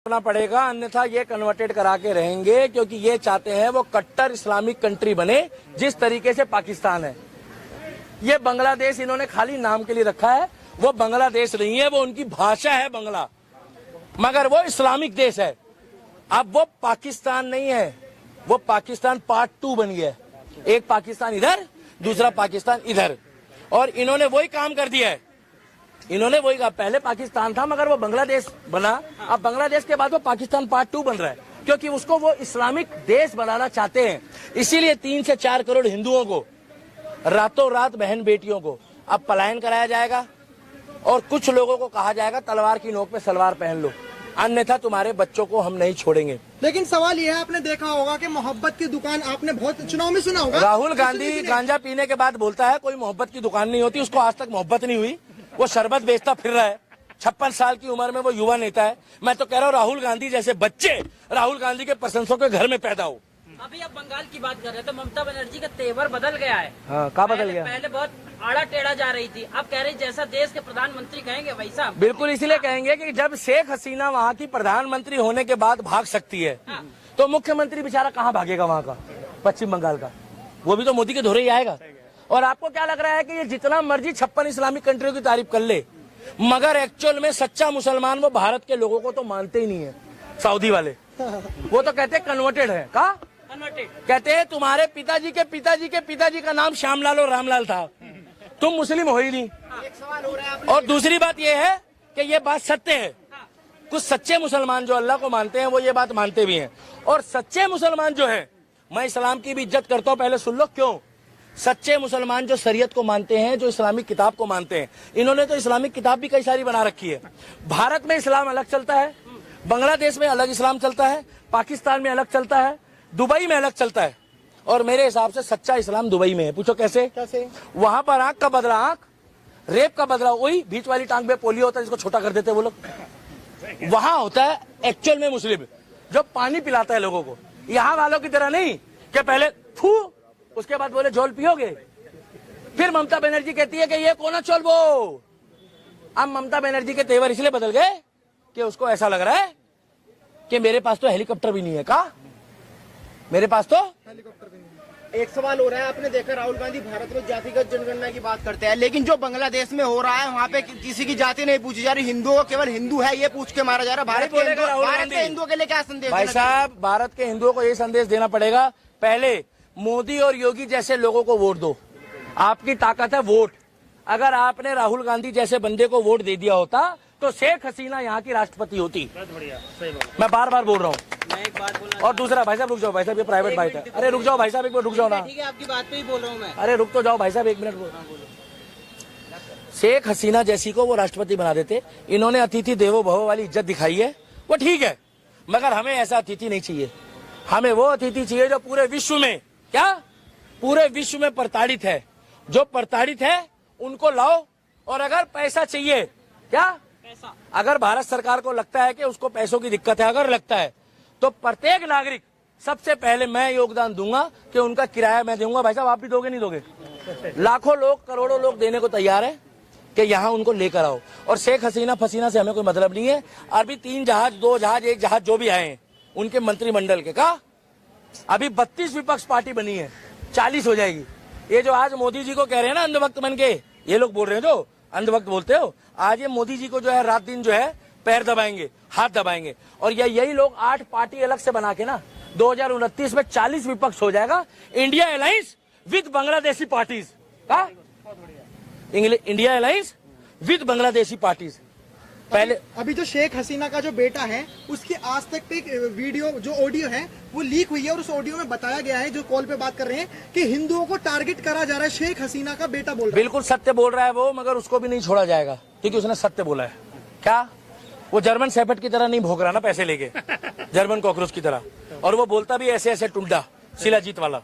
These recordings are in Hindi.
करना पड़ेगा, अन्यथा ये कन्वर्टेड करा के रहेंगे, क्योंकि ये चाहते हैं वो कट्टर इस्लामिक कंट्री बने जिस तरीके से पाकिस्तान है। ये बांग्लादेश इन्होंने खाली नाम के लिए रखा है, वो बांग्लादेश नहीं है, वो उनकी भाषा है बांग्ला, मगर वो इस्लामिक देश है। अब वो पाकिस्तान नहीं है, वो पाकिस्तान पार्ट 2 बन गया है। एक पाकिस्तान इधर, दूसरा पाकिस्तान इधर, और इन्होंने वही काम कर दिया है। इन्होंने वही कहा, पहले पाकिस्तान था मगर वो बांग्लादेश बना, अब बांग्लादेश के बाद वो पाकिस्तान पार्ट 2 बन रहा है, क्योंकि उसको वो इस्लामिक देश बनाना चाहते हैं। इसीलिए 3 से 4 करोड़ हिंदुओं को रातों रात, बहन बेटियों को अब पलायन कराया जाएगा, और कुछ लोगों को कहा जाएगा तलवार की नोक पे सलवार पहन लो, अन्यथा तुम्हारे बच्चों को हम नहीं छोड़ेंगे। लेकिन सवाल यह है, आपने देखा होगा कि मोहब्बत की दुकान आपने बहुत चुनाव में सुना होगा। राहुल गांधी गांजा पीने के बाद बोलता है कोई मोहब्बत की दुकान नहीं होती, उसको आज तक मोहब्बत नहीं हुई, वो शरबत बेचता फिर रहा है। 56 साल की उम्र में वो युवा नेता है। मैं तो कह रहा हूँ राहुल गांधी जैसे बच्चे राहुल गांधी के प्रशंसकों के घर में पैदा हो। अभी आप बंगाल की बात कर रहे थे, ममता बनर्जी का तेवर बदल गया है। हाँ, कहाँ बदल गया? पहले बहुत आड़ा टेढ़ा जा रही थी, अब कह रही जैसा देश के प्रधानमंत्री कहेंगे वैसा। बिल्कुल, इसीलिए कहेंगे कि जब शेख हसीना वहाँ की प्रधानमंत्री होने के बाद भाग सकती है, तो मुख्यमंत्री बेचारा कहाँ भागेगा वहाँ का, पश्चिम बंगाल का? वो भी तो मोदी के धोरे ही आएगा। और आपको क्या लग रहा है कि ये जितना मर्जी 56 इस्लामिक कंट्रियों की तारीफ कर ले, मगर एक्चुअल में सच्चा मुसलमान वो भारत के लोगों को तो मानते ही नहीं है। सऊदी वाले वो तो कहते कन्वर्टेड है। का कहते हैं तुम्हारे पिताजी के पिताजी के पिताजी का नाम श्यामलाल और रामलाल था, तुम मुस्लिम हो ही नहीं। एक सवाल हो रहा है, और दूसरी बात यह है कि ये बात सत्य है, कुछ सच्चे मुसलमान जो अल्लाह को मानते हैं वो ये बात मानते भी हैं। और सच्चे मुसलमान जो है, मैं इस्लाम की भी इज्जत करता हूँ, पहले सुन लो क्यों। सच्चे मुसलमान जो शरीयत को मानते हैं, जो इस्लामिक किताब को मानते हैं, इन्होंने तो इस्लामिक किताब भी कई सारी बना रखी है। भारत में इस्लाम अलग चलता है, बांग्लादेश में अलग इस्लाम चलता है, पाकिस्तान में अलग चलता है, दुबई में अलग चलता है। और मेरे हिसाब से सच्चा इस्लाम दुबई में है। पूछो कैसे? वहां पर आंख का बदला आंख, रेप का बदला वही, बीच वाली टांग में पोलियो होता है जिसको छोटा कर देते हैं वो लोग, वहां होता है एक्चुअल में मुस्लिम, जो पानी पिलाता है लोगों को। यहाँ वालों की तरह नहीं कि पहले थू, उसके बाद बोले झोल पियोगे। फिर ममता बनर्जी कहती है कि ये कौन चोल बो। अब ममता बनर्जी के तेवर इसलिए बदल गए कि उसको ऐसा लग रहा है कि मेरे पास तो हेलीकॉप्टर भी नहीं है। का मेरे पास तो हेलीकॉप्टर भी नहीं। एक सवाल हो रहा है, आपने देखा राहुल गांधी भारत में जातिगत जनगणना की बात करते हैं, लेकिन जो बांग्लादेश में हो रहा है वहाँ पे किसी की जाति नहीं पूछी जा रही, हिंदुओं को केवल हिंदू है ये पूछ के मारा जा रहा है। भारत के हिंदुओं के लिए क्या संदेश? भाई साहब, भारत के हिंदुओं को ये संदेश देना पड़ेगा, पहले मोदी और योगी जैसे लोगों को वोट दो। आपकी ताकत है वोट। अगर आपने राहुल गांधी जैसे बंदे को वोट दे दिया होता तो शेख हसीना यहाँ की राष्ट्रपति होती। मैं बार बार बोल रहा हूँ। और दूसरा, भाई साहब रुक जाओ, भाई साहब ये प्राइवेट बाइट है। अरे रुक जाओ भाई साहब, एक मिनट रुक जाओ ना। ठीक है, आपकी बात पे ही बोल रहा हूँ मैं। अरे रुक तो जाओ भाई साहब, 1 मिनट। शेख हसीना जैसी को वो राष्ट्रपति बना देते। इन्होंने अतिथि देवो भव वाली इज्जत दिखाई है, वो ठीक है, मगर हमें ऐसा अतिथि नहीं चाहिए। हमें वो अतिथि चाहिए जो पूरे विश्व में, क्या पूरे विश्व में प्रताड़ित है। जो प्रताड़ित है उनको लाओ। और अगर पैसा चाहिए, क्या पैसा, अगर भारत सरकार को लगता है कि उसको पैसों की दिक्कत है, अगर लगता है, तो प्रत्येक नागरिक सबसे पहले मैं योगदान दूंगा कि उनका किराया मैं दूंगा। भाई साहब आप भी दोगे नहीं दोगे? लाखों लोग, करोड़ों लोग देने को तैयार है कि यहाँ उनको लेकर आओ। और शेख हसीना फसीना से हमें कोई मतलब नहीं है। अभी 3 जहाज, 2 जहाज, 1 जहाज जो भी आए हैं उनके मंत्रिमंडल के, का अभी 32 विपक्ष पार्टी बनी है, 40 हो जाएगी। ये जो आज मोदी जी को कह रहे हैं ना अंधभक्त बन के, ये लोग बोल रहे हैं जो अंधभक्त बोलते हो, आज ये मोदी जी को जो है रात दिन जो है पैर दबाएंगे, हाथ दबाएंगे। और यही लोग 8 पार्टी अलग से बना के ना 2029 में 40 विपक्ष हो जाएगा। India alliance with Bangladeshi parties, का India alliance with Bangladeshi parties. पहले अभी जो शेख हसीना का जो बेटा है उसकी आज तक पे एक वीडियो, जो ऑडियो है वो लीक हुई है, और उस ऑडियो में बताया गया है, जो कॉल पे बात कर रहे हैं, कि हिंदुओं को टारगेट करा जा रहा है। शेख हसीना का बेटा बोल रहा है। बिल्कुल सत्य बोल रहा है वो, मगर उसको भी नहीं छोड़ा जाएगा क्योंकि उसने सत्य बोला है। क्या वो जर्मन शेफर्ड की तरह नहीं भोग रहा ना पैसे लेके, जर्मन कॉकरोच की तरह। और वो बोलता भी ऐसे ऐसे टुंडा शिलाजीत वाला,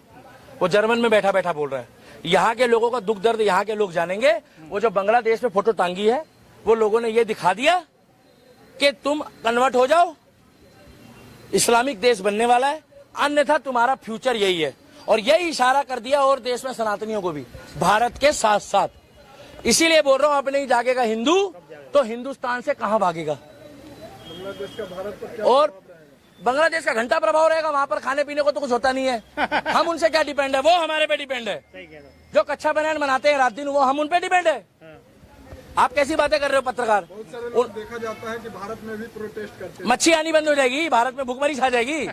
वो जर्मन में बैठा बैठा बोल रहा है। यहाँ के लोगों का दुख दर्द यहाँ के लोग जानेंगे। वो जो बांग्लादेश में फोटो टांगी है, वो लोगों ने ये दिखा दिया कि तुम कन्वर्ट हो जाओ, इस्लामिक देश बनने वाला है, अन्यथा तुम्हारा फ्यूचर यही है। और यही इशारा कर दिया और देश में सनातनियों को भी, भारत के साथ साथ। इसीलिए बोल रहा हूं, अब नहीं जागेगा हिंदू तो हिंदुस्तान से कहां भागेगा? और बांग्लादेश का घंटा प्रभाव रहेगा, वहां पर खाने पीने को तो कुछ होता नहीं है। हम उनसे क्या डिपेंड है, वो हमारे पे डिपेंड है। जो कच्चा बनान बनाते हैं रात दिन, वो हम उन पे डिपेंड है। आप कैसी बातें कर रहे हो पत्रकार? देखा जाता है कि भारत में भी प्रोटेस्ट करते हैं। मच्छी आनी बंद हो जाएगी, भारत में भूखमरी छा जाएगी।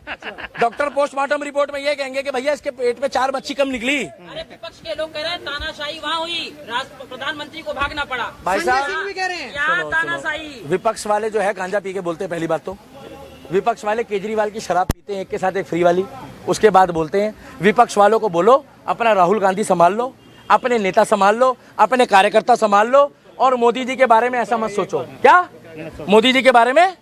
डॉक्टर पोस्टमार्टम रिपोर्ट में ये कहेंगे कि भैया इसके पेट में 4 मच्छी कम निकली। अरे विपक्ष के लोग कह रहे हैं तानाशाही वहाँ हुई, प्रधानमंत्री को भागना पड़ा। भाई साहब, यहाँ तानाशाही। विपक्ष वाले जो है गांजा पी के बोलते हैं। पहली बात तो विपक्ष वाले केजरीवाल की शराब पीते हैं, एक के साथ एक फ्री वाली, उसके बाद बोलते हैं। विपक्ष वालों को बोलो अपना राहुल गांधी संभाल लो, अपने नेता संभाल लो, अपने कार्यकर्ता संभाल लो, और मोदी जी के बारे में ऐसा मत सोचो। क्या मोदी जी के बारे में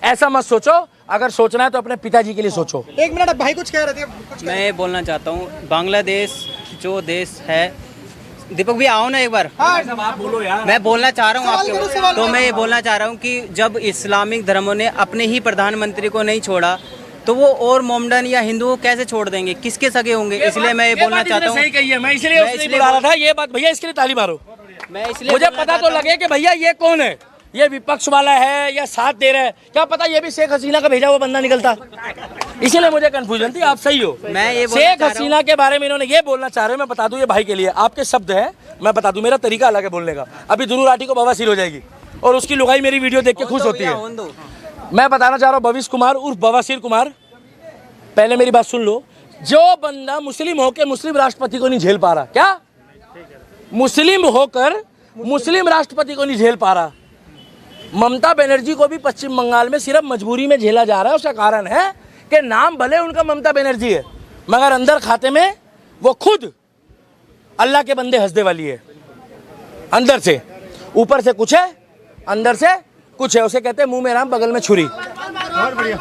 ऐसा मत सोचो, अगर सोचना है तो अपने पिताजी के लिए सोचो। एक मिनट, भाई कुछ कह रहे थे। मैं ये बोलना चाहता हूँ, बांग्लादेश जो देश है, दीपक भी आओ ना एक बार। आप बोलो यार। मैं बोलना चाह रहा हूँ सवाल करो, सवाल आपके, तो करो। मैं ये बोलना चाह रहा हूँ कि जब इस्लामिक धर्मों ने अपने ही प्रधानमंत्री को नहीं छोड़ा, तो वो और मोमडन या हिंदू को कैसे छोड़ देंगे, किसके सगे होंगे? इसलिए मैं ये बोलना चाहता हूँ, सही कही है, मैं इसलिए बुला रहा था ये बात। भैया इसके लिए ताली मारो। मैं इसलिए मुझे बोलना पता तो चाहता हूँ- लगे कि भैया ये कौन है, ये विपक्ष वाला है या साथ दे रहा है, क्या पता ये भी शेख हसीना का भेजा हुआ बंदा निकलता। इसीलिए मुझे कंफ्यूजन थी। आप सही हो। मैं ये बोलना शेख चाह रहा हूँ- हसीना के बारे में इन्होंने ये बोलना चाह रहे हैं। मैं बता दूं, ये भाई के लिए आपके शब्द है, मैं बता दूं, मेरा तरीका अलग है बोलने का। अभी दुरू राठी को बवासीर हो जाएगी और उसकी लुगाई मेरी वीडियो देख के खुश होती है। मैं बताना चाह रहा हूँ, भविष्य कुमार उर्फ बवासीर कुमार, पहले मेरी बात सुन लो। जो बंदा मुस्लिम होकर मुस्लिम राष्ट्रपति को नहीं झेल पा रहा, क्या मुस्लिम होकर मुस्लिम राष्ट्रपति को नहीं झेल पा रहा, ममता बनर्जी को भी पश्चिम बंगाल में सिर्फ मजबूरी में झेला जा रहा है। उसका कारण है कि नाम भले उनका ममता बनर्जी है, मगर अंदर खाते में वो खुद अल्लाह के बंदे हंसदे वाली है। अंदर से, ऊपर से कुछ है, अंदर से कुछ है। उसे कहते हैं मुंह में राम बगल में छुरी। बहुत बढ़िया।